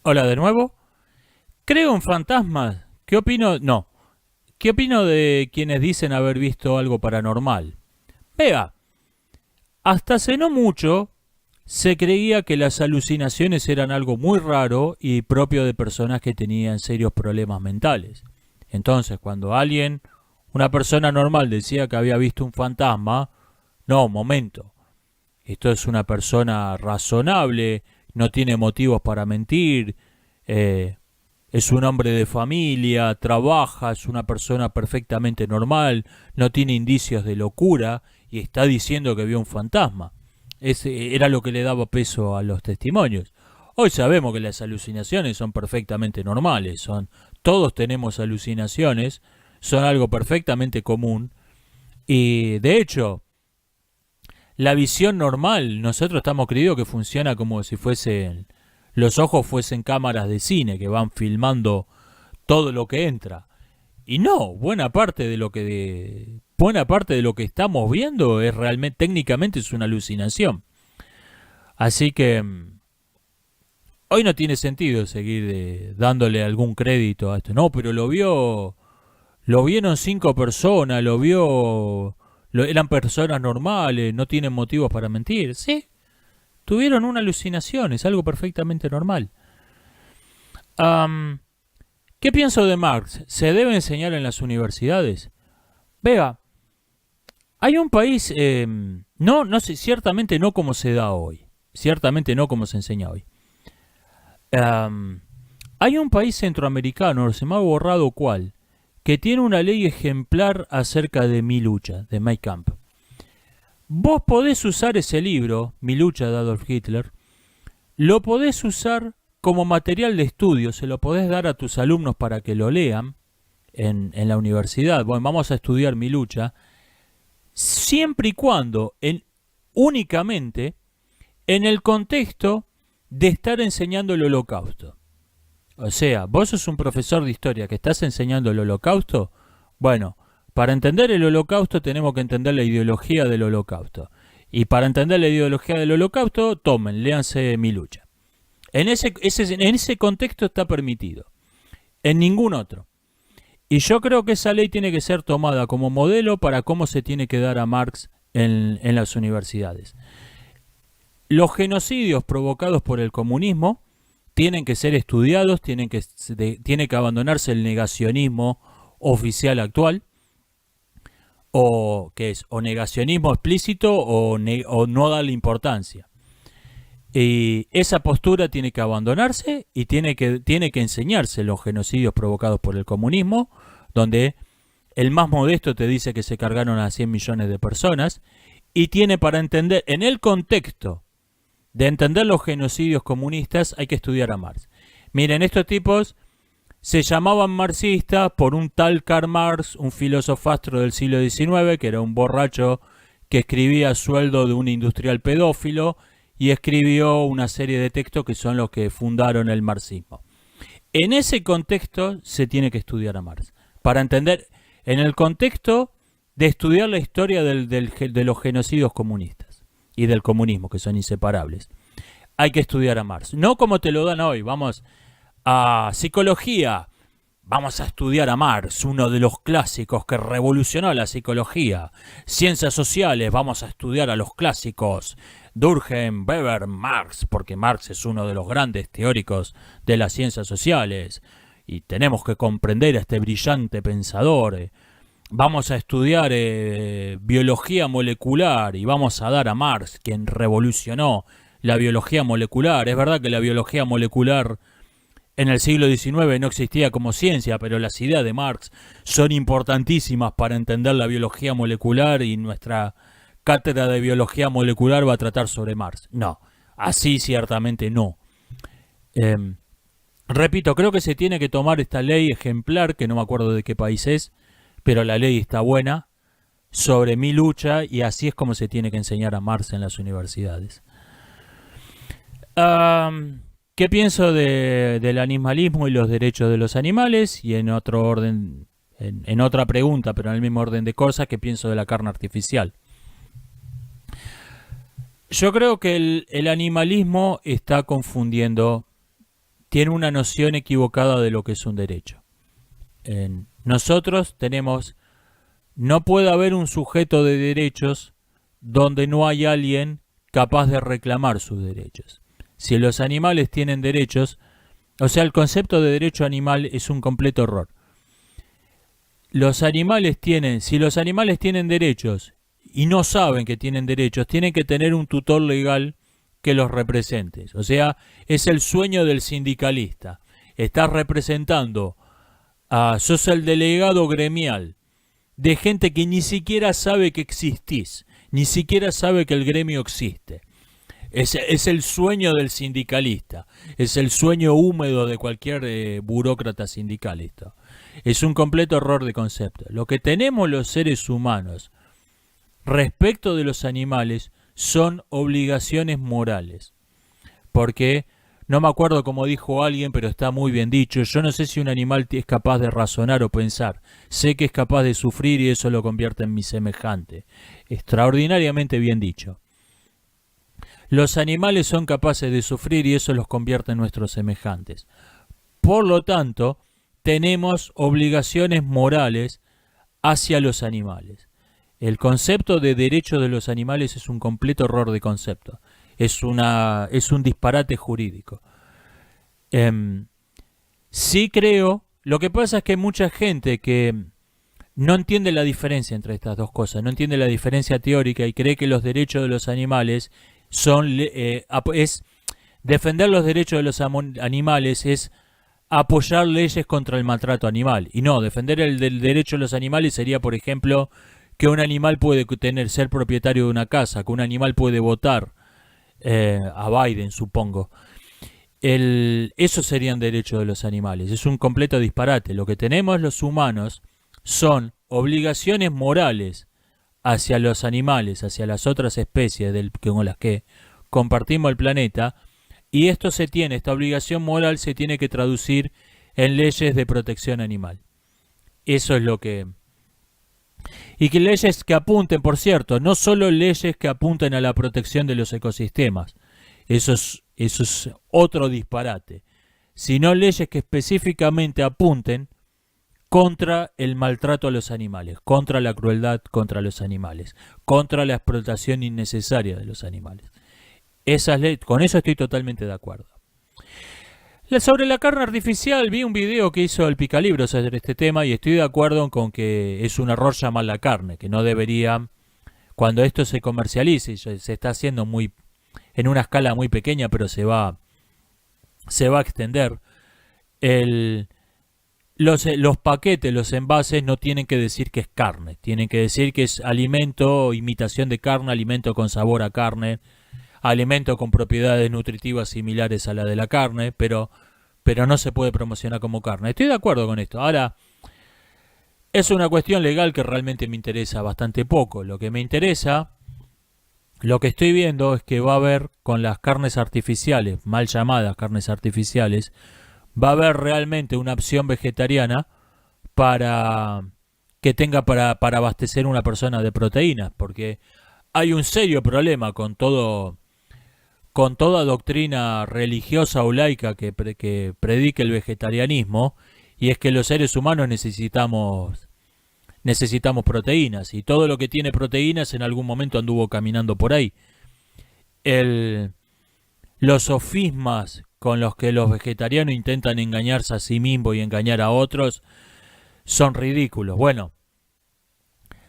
Hola de nuevo. Creo en fantasmas. ¿Qué opino? No. ¿Qué opino de quienes dicen haber visto algo paranormal? Vea, hasta hace no mucho se creía que las alucinaciones eran algo muy raro y propio de personas que tenían serios problemas mentales. Entonces, cuando alguien, una persona normal, decía que había visto un fantasma, no, un momento. Esto es una persona razonable, no tiene motivos para mentir, eh, es un hombre de familia, trabaja, es una persona perfectamente normal, no tiene indicios de locura y está diciendo que vio un fantasma. Ese era lo que le daba peso a los testimonios. Hoy sabemos que las alucinaciones son perfectamente normales, todos tenemos alucinaciones, son algo perfectamente común y de hecho la visión normal, nosotros estamos creídos que funciona como si fuesen los ojos fuesen cámaras de cine que van filmando todo lo que entra. Y no, buena parte de lo que estamos viendo es realmente técnicamente es una alucinación. Así que hoy no tiene sentido seguir dándole algún crédito a esto. No, pero lo vieron cinco personas, eran personas normales, no tienen motivos para mentir. Sí, tuvieron una alucinación, es algo perfectamente normal. Am, ¿Qué pienso de Marx? ¿Se debe enseñar en las universidades? Vea, hay un país, no sé, ciertamente no como se da hoy, ciertamente no como se enseña hoy. Am, Hay un país centroamericano, se me ha borrado cuál, que tiene una ley ejemplar acerca de Mi lucha, de My Camp. Vos podés usar ese libro, Mi lucha de Adolf Hitler, lo podés usar como material de estudio, se lo podés dar a tus alumnos para que lo lean en la universidad. Bueno, vamos a estudiar Mi lucha, siempre y cuando, únicamente, en el contexto de estar enseñando el holocausto. O sea, vos sos un profesor de historia que estás enseñando el holocausto. Bueno, para entender el holocausto tenemos que entender la ideología del holocausto. Y para entender la ideología del holocausto, tomen, léanse Mi lucha. En ese contexto está permitido. En ningún otro. Y yo creo que esa ley tiene que ser tomada como modelo para cómo se tiene que dar a Marx en las universidades. Los genocidios provocados por el comunismo tienen que ser estudiados, tiene que abandonarse el negacionismo oficial actual, o que es o negacionismo explícito o no darle importancia. Y esa postura tiene que abandonarse y tiene que enseñarse los genocidios provocados por el comunismo, donde el más modesto te dice que se cargaron a 100 millones de personas, y tiene para entender, en el contexto de entender los genocidios comunistas, hay que estudiar a Marx. Miren, estos tipos se llamaban marxistas por un tal Karl Marx, un filosofastro del siglo XIX, que era un borracho que escribía a sueldo de un industrial pedófilo y escribió una serie de textos que son los que fundaron el marxismo. En ese contexto se tiene que estudiar a Marx. Para entender, en el contexto de estudiar la historia de los genocidios comunistas y del comunismo, que son inseparables, hay que estudiar a Marx. No como te lo dan hoy, vamos a psicología, vamos a estudiar a Marx, uno de los clásicos que revolucionó la psicología. Ciencias sociales, vamos a estudiar a los clásicos. Durkheim, Weber, Marx, porque Marx es uno de los grandes teóricos de las ciencias sociales. Y tenemos que comprender a este brillante pensador. Vamos a estudiar biología molecular y vamos a dar a Marx, quien revolucionó la biología molecular. Es verdad que la biología molecular en el siglo XIX no existía como ciencia, pero las ideas de Marx son importantísimas para entender la biología molecular y nuestra cátedra de biología molecular va a tratar sobre Marx. No, así ciertamente no. Eh, Repito, creo que se tiene que tomar esta ley ejemplar, que no me acuerdo de qué país es, pero la ley está buena, sobre Mi lucha, y así es como se tiene que enseñar a Marx en las universidades. ¿Qué pienso del animalismo y los derechos de los animales? Y en otro orden, en otra pregunta, pero en el mismo orden de cosas, ¿qué pienso de la carne artificial? Yo creo que el animalismo está confundiendo tiene una noción equivocada de lo que es un derecho. Nosotros tenemos, no puede haber un sujeto de derechos donde no hay alguien capaz de reclamar sus derechos. Si los animales tienen derechos, o sea, el concepto de derecho animal es un completo error. Si los animales tienen derechos y no saben que tienen derechos, tienen que tener un tutor legal que los represente. O sea, es el sueño del sindicalista. Estás representando, sos el delegado gremial de gente que ni siquiera sabe que existís, ni siquiera sabe que el gremio existe. Es el sueño del sindicalista, es el sueño húmedo de cualquier burócrata sindicalista. Es un completo error de concepto. Lo que tenemos los seres humanos respecto de los animales son obligaciones morales. Porque, no me acuerdo cómo dijo alguien, pero está muy bien dicho, yo no sé si un animal es capaz de razonar o pensar, sé que es capaz de sufrir y eso lo convierte en mi semejante. Extraordinariamente bien dicho. Los animales son capaces de sufrir y eso los convierte en nuestros semejantes. Por lo tanto, tenemos obligaciones morales hacia los animales. El concepto de derecho de los animales es un completo error de concepto. Es un disparate jurídico. Sí creo, lo que pasa es que hay mucha gente que no entiende la diferencia entre estas dos cosas, no entiende la diferencia teórica y cree que los derechos de los animales es defender los derechos de los animales es apoyar leyes contra el maltrato animal. Y no, defender el derecho de los animales sería, por ejemplo, que un animal puede ser propietario de una casa, que un animal puede votar a Biden, supongo. Esos serían derechos de los animales. Es un completo disparate. Lo que tenemos los humanos son obligaciones morales hacia los animales, hacia las otras especies con las que compartimos el planeta, y esta obligación moral se tiene que traducir en leyes de protección animal. Eso es lo que... Y que leyes que apunten, por cierto, no solo leyes que apunten a la protección de los ecosistemas, eso es otro disparate, sino leyes que específicamente apunten contra el maltrato a los animales, contra la crueldad contra los animales, contra la explotación innecesaria de los animales. Con eso estoy totalmente de acuerdo. Sobre la carne artificial, vi un video que hizo el Picalibro sobre este tema y estoy de acuerdo con que es un error llamar la carne, que no debería, cuando esto se comercialice, se está haciendo en una escala muy pequeña, pero se va a extender. Los paquetes, los envases no tienen que decir que es carne, tienen que decir que es alimento, imitación de carne, alimento con sabor a carne, alimento con propiedades nutritivas similares a la de la carne, pero no se puede promocionar como carne. Estoy de acuerdo con esto. Ahora, es una cuestión legal que realmente me interesa bastante poco. Lo que me interesa, lo que estoy viendo es que va a haber con las carnes artificiales, mal llamadas carnes artificiales, va a haber realmente una opción vegetariana para que tenga para abastecer a una persona de proteínas, porque hay un serio problema con toda doctrina religiosa o laica que predique el vegetarianismo, y es que los seres humanos necesitamos proteínas, y todo lo que tiene proteínas en algún momento anduvo caminando por ahí. Los sofismas con los que los vegetarianos intentan engañarse a sí mismos y engañar a otros son ridículos. Bueno,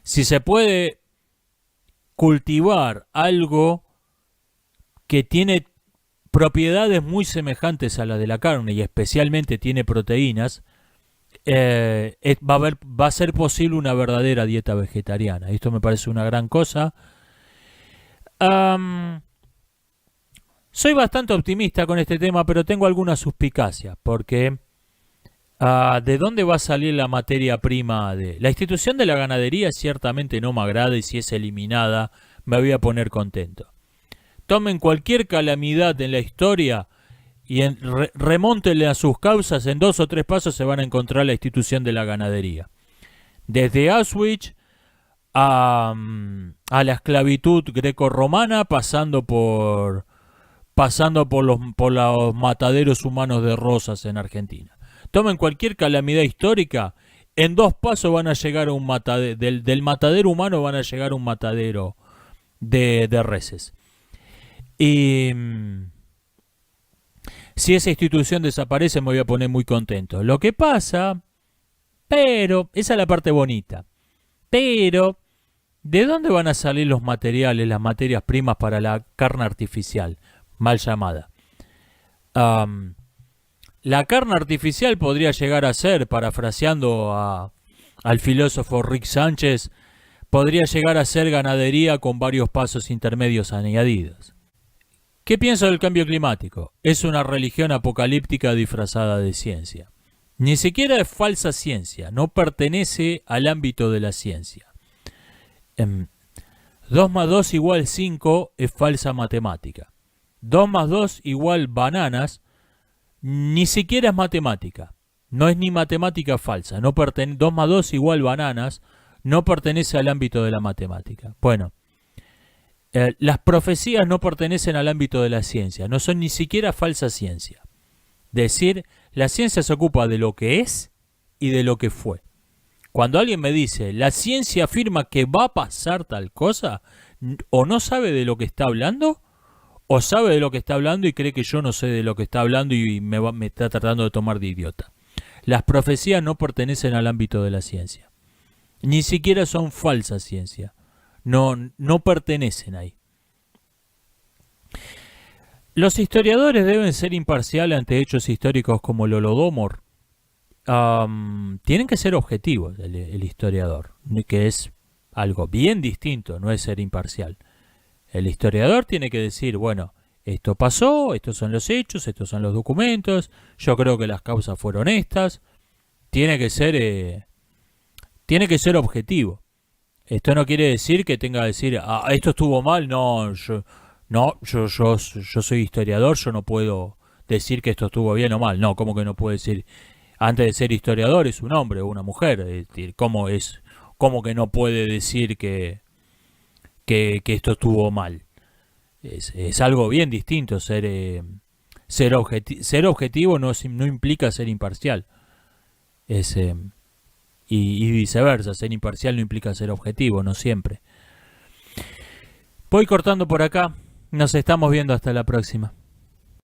si se puede cultivar algo que tiene propiedades muy semejantes a la de la carne y especialmente tiene proteínas, va a ser posible una verdadera dieta vegetariana. Esto me parece una gran cosa. Soy bastante optimista con este tema, pero tengo algunas suspicacias, porque ¿de dónde va a salir la materia prima de...? La institución de la ganadería ciertamente no me agrada y si es eliminada me voy a poner contento. Tomen cualquier calamidad en la historia y remóntenle a sus causas, en 2 o 3 pasos se van a encontrar la institución de la ganadería. Desde Auschwitz a la esclavitud grecorromana, pasando por pasando por los mataderos humanos de Rosas en Argentina. Tomen cualquier calamidad histórica, en 2 pasos van a llegar a un matadero, del matadero humano van a llegar a un matadero de reses. Y si esa institución desaparece me voy a poner muy contento. Lo que pasa, pero, esa es la parte bonita, pero, ¿de dónde van a salir los materiales, las materias primas para la carne artificial, mal llamada? La carne artificial podría llegar a ser, parafraseando al filósofo Rick Sánchez, podría llegar a ser ganadería con varios pasos intermedios añadidos. ¿Qué pienso del cambio climático? Es una religión apocalíptica disfrazada de ciencia. Ni siquiera es falsa ciencia, no pertenece al ámbito de la ciencia. 2 más 2 igual 5 es falsa matemática. 2 más 2 igual bananas, ni siquiera es matemática. No es ni matemática falsa. 2 más 2 igual bananas, no pertenece al ámbito de la matemática. Bueno, las profecías no pertenecen al ámbito de la ciencia, no son ni siquiera falsa ciencia. Decir, la ciencia se ocupa de lo que es y de lo que fue. Cuando alguien me dice, la ciencia afirma que va a pasar tal cosa, o no sabe de lo que está hablando, o sabe de lo que está hablando y cree que yo no sé de lo que está hablando y me está tratando de tomar de idiota. Las profecías no pertenecen al ámbito de la ciencia. Ni siquiera son falsa ciencia. No pertenecen ahí. Los historiadores deben ser imparciales ante hechos históricos como el Holodomor. Tienen que ser objetivos el historiador, que es algo bien distinto, no es ser imparcial. El historiador tiene que decir, bueno, esto pasó, estos son los hechos, estos son los documentos, yo creo que las causas fueron estas. Tiene que ser objetivo. Esto no quiere decir que tenga que decir, esto estuvo mal, no, yo soy historiador, yo no puedo decir que esto estuvo bien o mal. No, ¿cómo que no puede decir? Antes de ser historiador es un hombre o una mujer. Es decir, ¿cómo que no puede decir que esto estuvo mal? Es algo bien distinto. Ser objetivo no implica ser imparcial. Y viceversa, ser imparcial no implica ser objetivo, no siempre. Voy cortando por acá. Nos estamos viendo hasta la próxima.